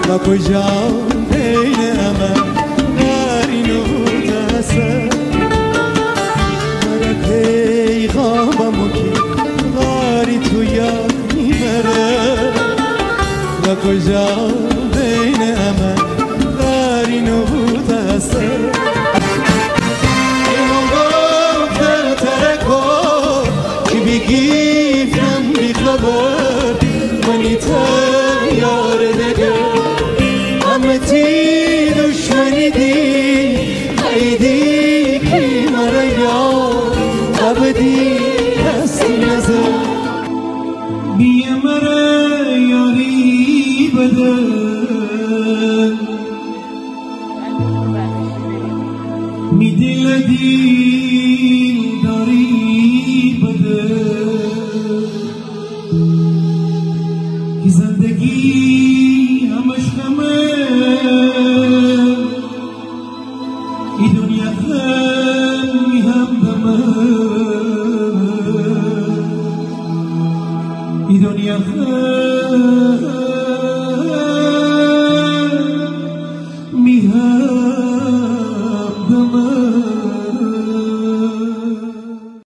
و کجا بین امن دارینو تسر مرا پیغاممو که غاری تو یاد میبره و کجا بین امن دارینو تسر اینو گفتر ترکو که بگیفتم بی خبر منی یار دیگه همه تی دشمنی دی خیدی کی مرا یار ابدی هستی نظر بیه مرا یاری بده می دل دیل داری بده که زندگی همش غمه ای دنیا خیلی همدمه ای دنیا خیلی